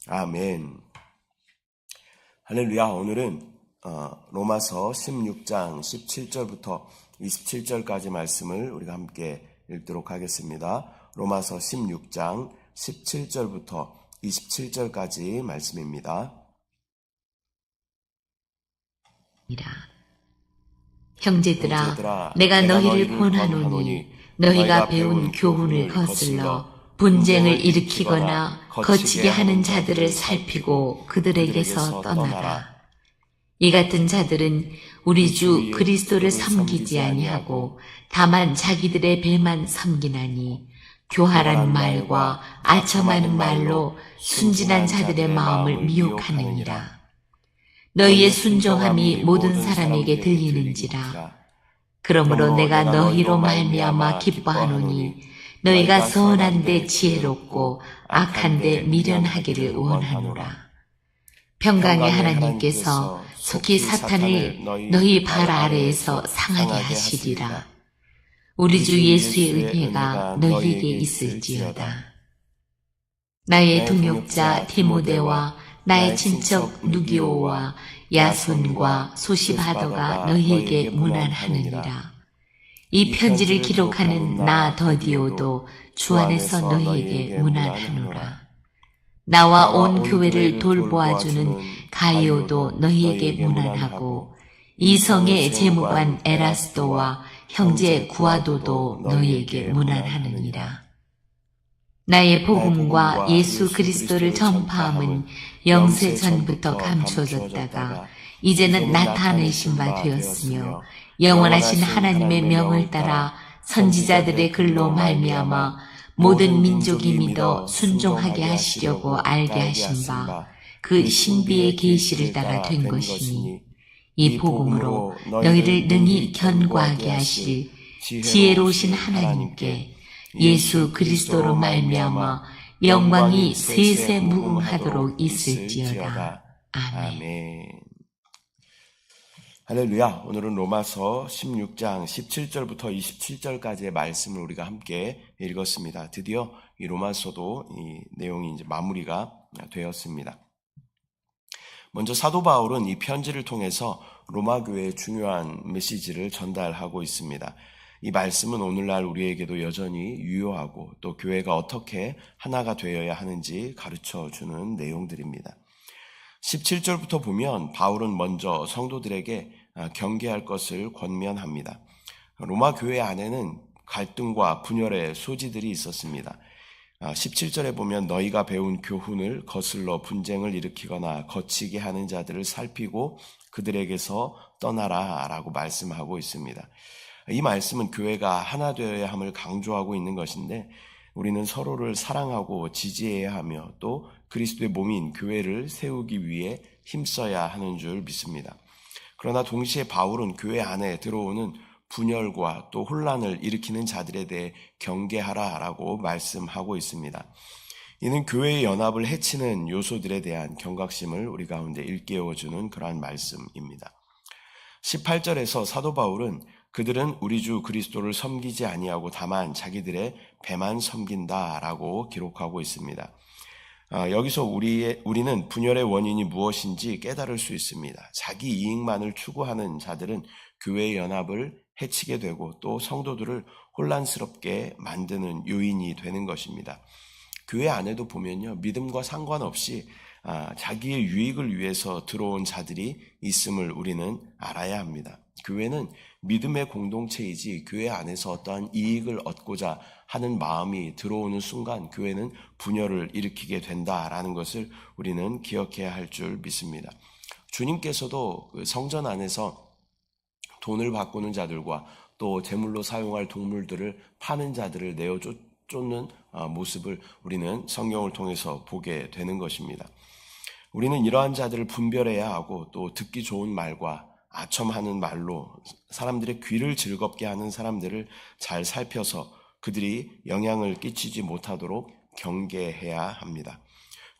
아멘. 할렐루야. 오늘은 로마서 16장 17절부터 27절까지 말씀을 우리가 함께 읽도록 하겠습니다. 로마서 16장 17절부터 27절까지 말씀입니다. 형제들아, 내가 너희를 권하노니 너희가 배운 교훈을 거슬러 분쟁을 일으키거나 거치게 하는 자들을 살피고 그들에게서 떠나라. 이 같은 자들은 우리 주 그리스도를 섬기지 아니하고 다만 자기들의 배만 섬기나니 교활한 말과 아첨하는 말로 순진한 자들의 마음을 미혹하느니라. 너희의 순종함이 모든 사람에게 들리는지라. 그러므로 내가 너희로 말미암아 기뻐하노니 너희가 선한데 지혜롭고 악한데 미련하기를 원하노라. 평강의 하나님께서 속히 사탄을 너희 발 아래에서 상하게 하시리라. 우리 주 예수의 은혜가 너희에게 있을지어다. 나의 동역자 디모데와 나의 친척 누기오와 야손과 소시바더가 너희에게 문안하느니라. 이 편지를 기록하는 나 더디오도 주 안에서 너희에게 문안하노라. 나와 온 교회를 돌보아주는 가이오도 너희에게 문안하고 이성의 재무관 에라스도와 형제 구아도도 너희에게 문안하느니라. 나의 복음과 예수 그리스도를 전파함은 영세 전부터 감추어졌다가 이제는 나타내신 바 되었으며 영원하신 하나님의 명을 따라 선지자들의 글로 말미암아 모든 민족이 믿어 순종하게 하시려고 알게 하신 바 그 신비의 계시를 따라 된 것이니 이 복음으로 너희를 능히 견고하게 하실 지혜로우신 하나님께 예수 그리스도로 말미암아 영광이 세세 무궁하도록 있을지어다. 아멘. 할렐루야. 오늘은 로마서 16장 17절부터 27절까지의 말씀을 우리가 함께 읽었습니다. 드디어 이 로마서도 이 내용이 이제 마무리가 되었습니다. 먼저 사도 바울은 이 편지를 통해서 로마 교회의 중요한 메시지를 전달하고 있습니다. 이 말씀은 오늘날 우리에게도 여전히 유효하고 또 교회가 어떻게 하나가 되어야 하는지 가르쳐주는 내용들입니다. 17절부터 보면 바울은 먼저 성도들에게 경계할 것을 권면합니다. 로마 교회 안에는 갈등과 분열의 소지들이 있었습니다. 17절에 보면 너희가 배운 교훈을 거슬러 분쟁을 일으키거나 거치게 하는 자들을 살피고 그들에게서 떠나라 라고 말씀하고 있습니다. 이 말씀은 교회가 하나 되어야 함을 강조하고 있는 것인데 우리는 서로를 사랑하고 지지해야 하며 또 그리스도의 몸인 교회를 세우기 위해 힘써야 하는 줄 믿습니다. 그러나 동시에 바울은 교회 안에 들어오는 분열과 또 혼란을 일으키는 자들에 대해 경계하라라고 말씀하고 있습니다. 이는 교회의 연합을 해치는 요소들에 대한 경각심을 우리 가운데 일깨워주는 그러한 말씀입니다. 18절에서 사도 바울은 그들은 우리 주 그리스도를 섬기지 아니하고 다만 자기들의 배만 섬긴다라고 기록하고 있습니다. 여기서 우리는 분열의 원인이 무엇인지 깨달을 수 있습니다. 자기 이익만을 추구하는 자들은 교회의 연합을 해치게 되고 또 성도들을 혼란스럽게 만드는 요인이 되는 것입니다. 교회 안에도 보면요, 믿음과 상관없이 자기의 유익을 위해서 들어온 자들이 있음을 우리는 알아야 합니다. 교회는 믿음의 공동체이지 교회 안에서 어떠한 이익을 얻고자 하는 마음이 들어오는 순간 교회는 분열을 일으키게 된다라는 것을 우리는 기억해야 할 줄 믿습니다. 주님께서도 성전 안에서 돈을 바꾸는 자들과 또 제물로 사용할 동물들을 파는 자들을 내어 쫓는 모습을 우리는 성경을 통해서 보게 되는 것입니다. 우리는 이러한 자들을 분별해야 하고 또 듣기 좋은 말과 아첨하는 말로 사람들의 귀를 즐겁게 하는 사람들을 잘 살펴서 그들이 영향을 끼치지 못하도록 경계해야 합니다.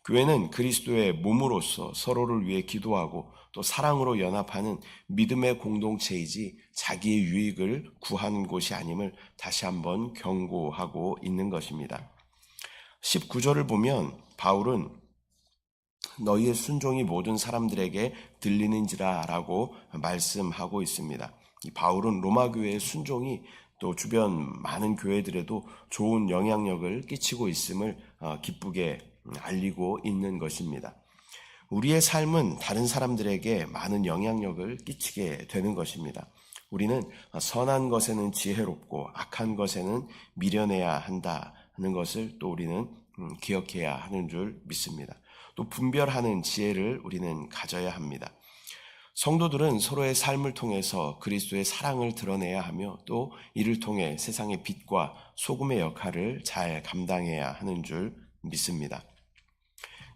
교회는 그리스도의 몸으로서 서로를 위해 기도하고 또 사랑으로 연합하는 믿음의 공동체이지 자기의 유익을 구하는 곳이 아님을 다시 한번 경고하고 있는 것입니다. 19절을 보면 바울은 너희의 순종이 모든 사람들에게 들리는지라 라고 말씀하고 있습니다. 이 바울은 로마 교회의 순종이 또 주변 많은 교회들에도 좋은 영향력을 끼치고 있음을 기쁘게 알리고 있는 것입니다. 우리의 삶은 다른 사람들에게 많은 영향력을 끼치게 되는 것입니다. 우리는 선한 것에는 지혜롭고 악한 것에는 미련해야 한다는 것을 또 우리는 기억해야 하는 줄 믿습니다. 또 분별하는 지혜를 우리는 가져야 합니다. 성도들은 서로의 삶을 통해서 그리스도의 사랑을 드러내야 하며 또 이를 통해 세상의 빛과 소금의 역할을 잘 감당해야 하는 줄 믿습니다.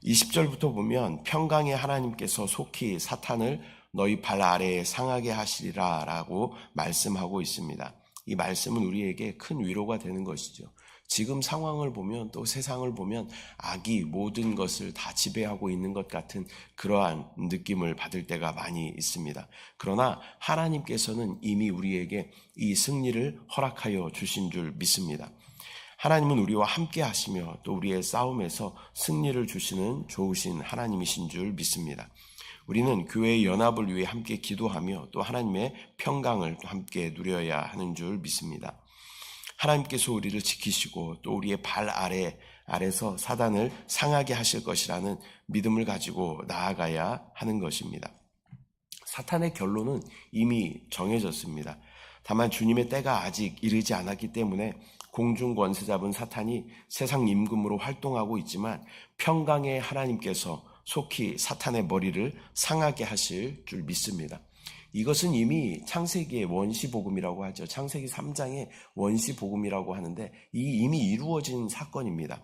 20절부터 보면 평강의 하나님께서 속히 사탄을 너희 발 아래에 상하게 하시리라 라고 말씀하고 있습니다. 이 말씀은 우리에게 큰 위로가 되는 것이죠. 지금 상황을 보면 또 세상을 보면 악이 모든 것을 다 지배하고 있는 것 같은 그러한 느낌을 받을 때가 많이 있습니다. 그러나 하나님께서는 이미 우리에게 이 승리를 허락하여 주신 줄 믿습니다. 하나님은 우리와 함께 하시며 또 우리의 싸움에서 승리를 주시는 좋으신 하나님이신 줄 믿습니다. 우리는 교회의 연합을 위해 함께 기도하며 또 하나님의 평강을 또 함께 누려야 하는 줄 믿습니다. 하나님께서 우리를 지키시고 또 우리의 발 아래서 사단을 상하게 하실 것이라는 믿음을 가지고 나아가야 하는 것입니다. 사탄의 결론은 이미 정해졌습니다. 다만 주님의 때가 아직 이르지 않았기 때문에 공중 권세 잡은 사탄이 세상 임금으로 활동하고 있지만 평강의 하나님께서 속히 사탄의 머리를 상하게 하실 줄 믿습니다. 이것은 이미 창세기의 원시복음이라고 하죠. 창세기 3장의 원시복음이라고 하는데 이미 이루어진 사건입니다.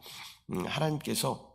하나님께서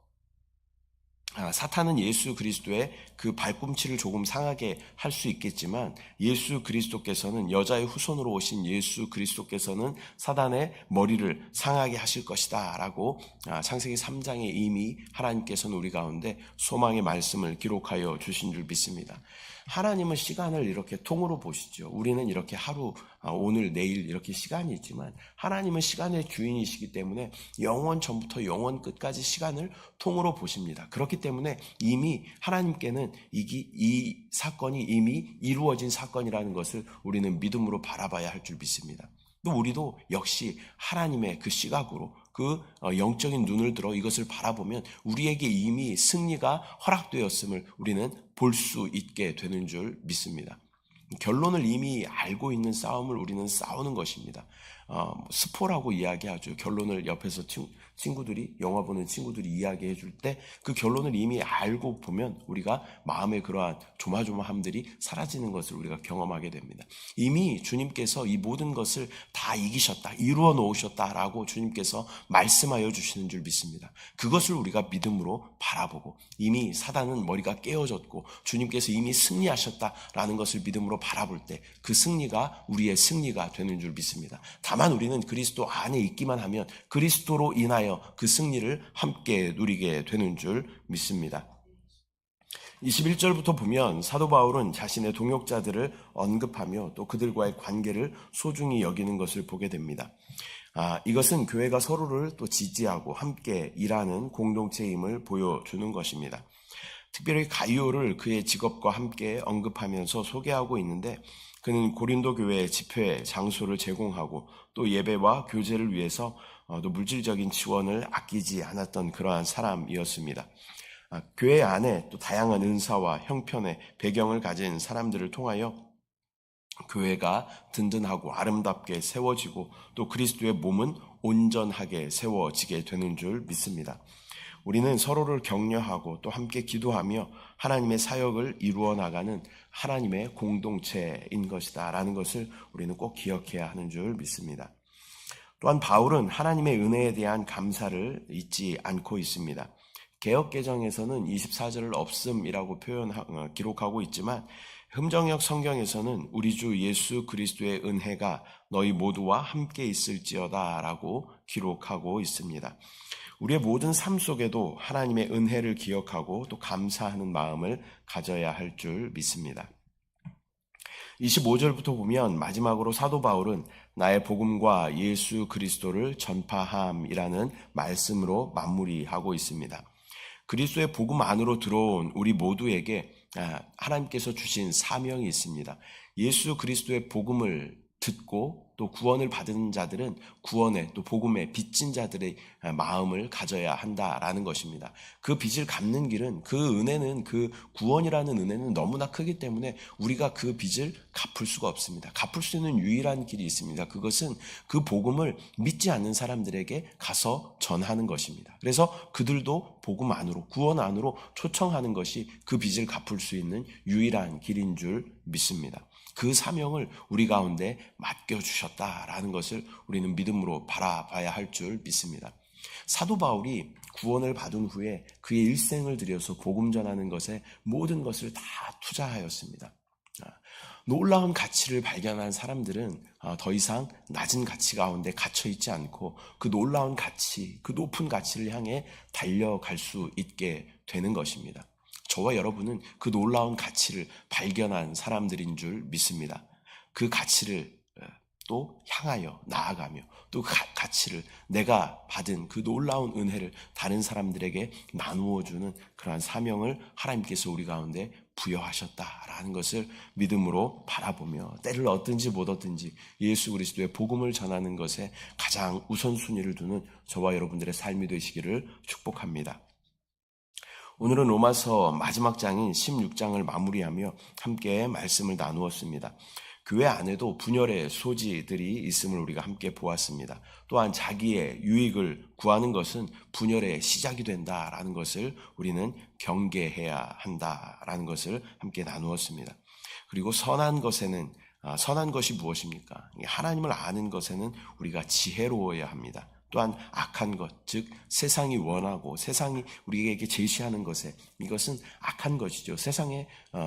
사탄은 예수 그리스도의 그 발꿈치를 조금 상하게 할 수 있겠지만 예수 그리스도께서는 여자의 후손으로 오신 예수 그리스도께서는 사단의 머리를 상하게 하실 것이다 라고 창세기 3장에 이미 하나님께서는 우리 가운데 소망의 말씀을 기록하여 주신 줄 믿습니다. 하나님은 시간을 이렇게 통으로 보시죠. 우리는 이렇게 하루, 오늘, 내일 이렇게 시간이 있지만 하나님은 시간의 주인이시기 때문에 영원 전부터 영원 끝까지 시간을 통으로 보십니다. 그렇기 때문에 이미 하나님께는 이 사건이 이미 이루어진 사건이라는 것을 우리는 믿음으로 바라봐야 할 줄 믿습니다. 또 우리도 역시 하나님의 그 시각으로 그 영적인 눈을 들어 이것을 바라보면 우리에게 이미 승리가 허락되었음을 우리는 볼 수 있게 되는 줄 믿습니다. 결론을 이미 알고 있는 싸움을 우리는 싸우는 것입니다. 스포라고 이야기하죠. 결론을 옆에서 친구들이 영화 보는 친구들이 이야기해 줄 때 그 결론을 이미 알고 보면 우리가 마음의 그러한 조마조마함들이 사라지는 것을 우리가 경험하게 됩니다. 이미 주님께서 이 모든 것을 다 이기셨다, 이루어 놓으셨다라고 주님께서 말씀하여 주시는 줄 믿습니다. 그것을 우리가 믿음으로 바라보고 이미 사단은 머리가 깨어졌고 주님께서 이미 승리하셨다라는 것을 믿음으로 바라볼 때 그 승리가 우리의 승리가 되는 줄 믿습니다. 다만 우리는 그리스도 안에 있기만 하면 그리스도로 인하여 그 승리를 함께 누리게 되는 줄 믿습니다. 21절부터 보면 사도 바울은 자신의 동역자들을 언급하며 또 그들과의 관계를 소중히 여기는 것을 보게 됩니다. 이것은 교회가 서로를 또 지지하고 함께 일하는 공동체임을 보여주는 것입니다. 특별히 가이오를 그의 직업과 함께 언급하면서 소개하고 있는데 그는 고린도 교회의 집회 장소를 제공하고 또 예배와 교제를 위해서 또 물질적인 지원을 아끼지 않았던 그러한 사람이었습니다. 교회 안에 또 다양한 은사와 형편의 배경을 가진 사람들을 통하여 교회가 든든하고 아름답게 세워지고 또 그리스도의 몸은 온전하게 세워지게 되는 줄 믿습니다. 우리는 서로를 격려하고 또 함께 기도하며 하나님의 사역을 이루어 나가는 하나님의 공동체인 것이다 라는 것을 우리는 꼭 기억해야 하는 줄 믿습니다. 또한 바울은 하나님의 은혜에 대한 감사를 잊지 않고 있습니다. 개역개정에서는 24절을 없음이라고 기록하고 있지만 흠정역 성경에서는 우리 주 예수 그리스도의 은혜가 너희 모두와 함께 있을지어다 라고 기록하고 있습니다. 우리의 모든 삶 속에도 하나님의 은혜를 기억하고 또 감사하는 마음을 가져야 할 줄 믿습니다. 25절부터 보면 마지막으로 사도 바울은 나의 복음과 예수 그리스도를 전파함이라는 말씀으로 마무리하고 있습니다. 그리스도의 복음 안으로 들어온 우리 모두에게 하나님께서 주신 사명이 있습니다. 예수 그리스도의 복음을 듣고 또 구원을 받은 자들은 구원의 또 복음의 빚진 자들의 마음을 가져야 한다라는 것입니다. 그 빚을 갚는 길은 그 은혜는 그 구원이라는 은혜는 너무나 크기 때문에 우리가 그 빚을 갚을 수가 없습니다. 갚을 수 있는 유일한 길이 있습니다. 그것은 그 복음을 믿지 않는 사람들에게 가서 전하는 것입니다. 그래서 그들도 복음 안으로 구원 안으로 초청하는 것이 그 빚을 갚을 수 있는 유일한 길인 줄 믿습니다. 그 사명을 우리 가운데 맡겨주셨다라는 것을 우리는 믿음으로 바라봐야 할 줄 믿습니다. 사도 바울이 구원을 받은 후에 그의 일생을 들여서 복음 전하는 것에 모든 것을 다 투자하였습니다. 놀라운 가치를 발견한 사람들은 더 이상 낮은 가치 가운데 갇혀있지 않고 그 놀라운 가치, 그 높은 가치를 향해 달려갈 수 있게 되는 것입니다. 저와 여러분은 그 놀라운 가치를 발견한 사람들인 줄 믿습니다. 그 가치를 또 향하여 나아가며 또 그 가치를 내가 받은 그 놀라운 은혜를 다른 사람들에게 나누어주는 그러한 사명을 하나님께서 우리 가운데 부여하셨다라는 것을 믿음으로 바라보며 때를 얻든지 못 얻든지 예수 그리스도의 복음을 전하는 것에 가장 우선순위를 두는 저와 여러분들의 삶이 되시기를 축복합니다. 오늘은 로마서 마지막 장인 16장을 마무리하며 함께 말씀을 나누었습니다. 교회 안에도 분열의 소지들이 있음을 우리가 함께 보았습니다. 또한 자기의 유익을 구하는 것은 분열의 시작이 된다라는 것을 우리는 경계해야 한다라는 것을 함께 나누었습니다. 그리고 선한 것이 무엇입니까? 하나님을 아는 것에는 우리가 지혜로워야 합니다. 또한 악한 것, 즉 세상이 원하고 세상이 우리에게 제시하는 것에 이것은 악한 것이죠. 세상의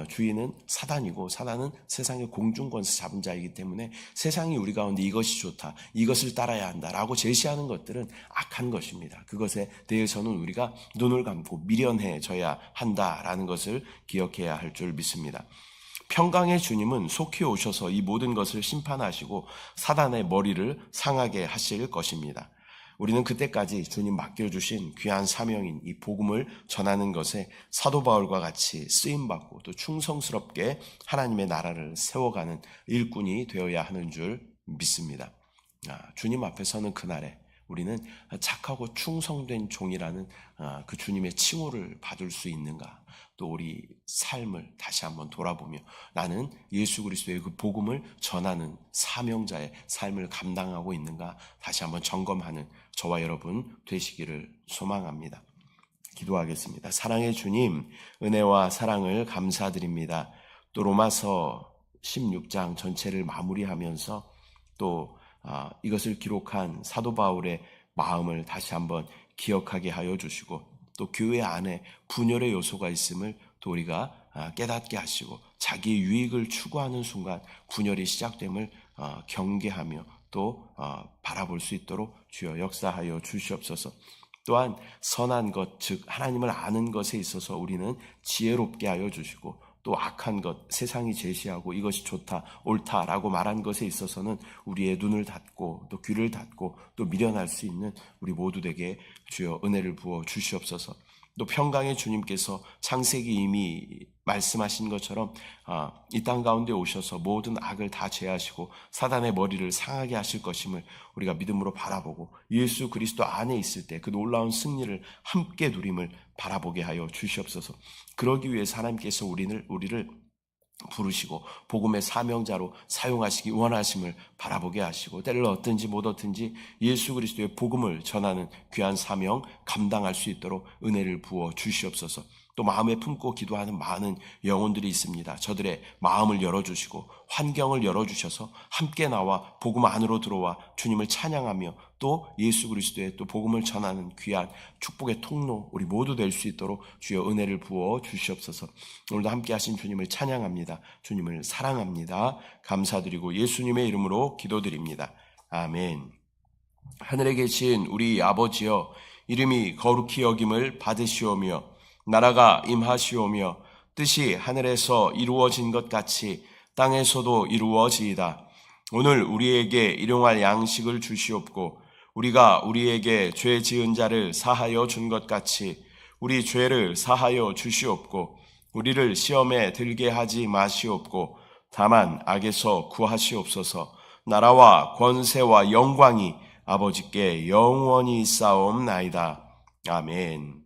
주인은 사단이고 사단은 세상의 공중권세 잡은 자이기 때문에 세상이 우리 가운데 이것이 좋다, 이것을 따라야 한다라고 제시하는 것들은 악한 것입니다. 그것에 대해서는 우리가 눈을 감고 미련해져야 한다라는 것을 기억해야 할 줄 믿습니다. 평강의 주님은 속히 오셔서 이 모든 것을 심판하시고 사단의 머리를 상하게 하실 것입니다. 우리는 그때까지 주님 맡겨주신 귀한 사명인 이 복음을 전하는 것에 사도 바울과 같이 쓰임받고 또 충성스럽게 하나님의 나라를 세워가는 일꾼이 되어야 하는 줄 믿습니다. 주님 앞에 서는 그날에 우리는 착하고 충성된 종이라는 그 주님의 칭호를 받을 수 있는가? 또 우리 삶을 다시 한번 돌아보며 나는 예수 그리스도의 그 복음을 전하는 사명자의 삶을 감당하고 있는가? 다시 한번 점검하는 저와 여러분 되시기를 소망합니다. 기도하겠습니다. 사랑의 주님, 은혜와 사랑을 감사드립니다. 또 로마서 16장 전체를 마무리하면서 또 이것을 기록한 사도 바울의 마음을 다시 한번 기억하게 하여 주시고 또 교회 안에 분열의 요소가 있음을 또 우리가 깨닫게 하시고 자기의 유익을 추구하는 순간 분열이 시작됨을 경계하며 또 바라볼 수 있도록 주여 역사하여 주시옵소서. 또한 선한 것, 즉 하나님을 아는 것에 있어서 우리는 지혜롭게 하여 주시고 또 악한 것, 세상이 제시하고 이것이 좋다, 옳다라고 말한 것에 있어서는 우리의 눈을 닫고 또 귀를 닫고 또 미련할 수 있는 우리 모두에게 주여 은혜를 부어 주시옵소서. 또 평강의 주님께서 창세기 이미 말씀하신 것처럼 이 땅 가운데 오셔서 모든 악을 다 제하시고 사단의 머리를 상하게 하실 것임을 우리가 믿음으로 바라보고 예수 그리스도 안에 있을 때 그 놀라운 승리를 함께 누림을 바라보게 하여 주시옵소서. 그러기 위해서 하나님께서 우리를 부르시고 복음의 사명자로 사용하시기 원하심을 바라보게 하시고 때를 얻든지 못 얻든지 예수 그리스도의 복음을 전하는 귀한 사명 감당할 수 있도록 은혜를 부어 주시옵소서. 또 마음에 품고 기도하는 많은 영혼들이 있습니다. 저들의 마음을 열어주시고 환경을 열어주셔서 함께 나와 복음 안으로 들어와 주님을 찬양하며 또 예수 그리스도의 또 복음을 전하는 귀한 축복의 통로 우리 모두 될 수 있도록 주여 은혜를 부어 주시옵소서. 오늘도 함께 하신 주님을 찬양합니다. 주님을 사랑합니다. 감사드리고 예수님의 이름으로 기도드립니다. 아멘. 하늘에 계신 우리 아버지여, 이름이 거룩히 여김을 받으시오며 나라가 임하시오며 뜻이 하늘에서 이루어진 것 같이 땅에서도 이루어지이다. 오늘 우리에게 일용할 양식을 주시옵고 우리가 우리에게 죄 지은 자를 사하여 준 것 같이 우리 죄를 사하여 주시옵고 우리를 시험에 들게 하지 마시옵고 다만 악에서 구하시옵소서. 나라와 권세와 영광이 아버지께 영원히 있사옵나이다. 아멘.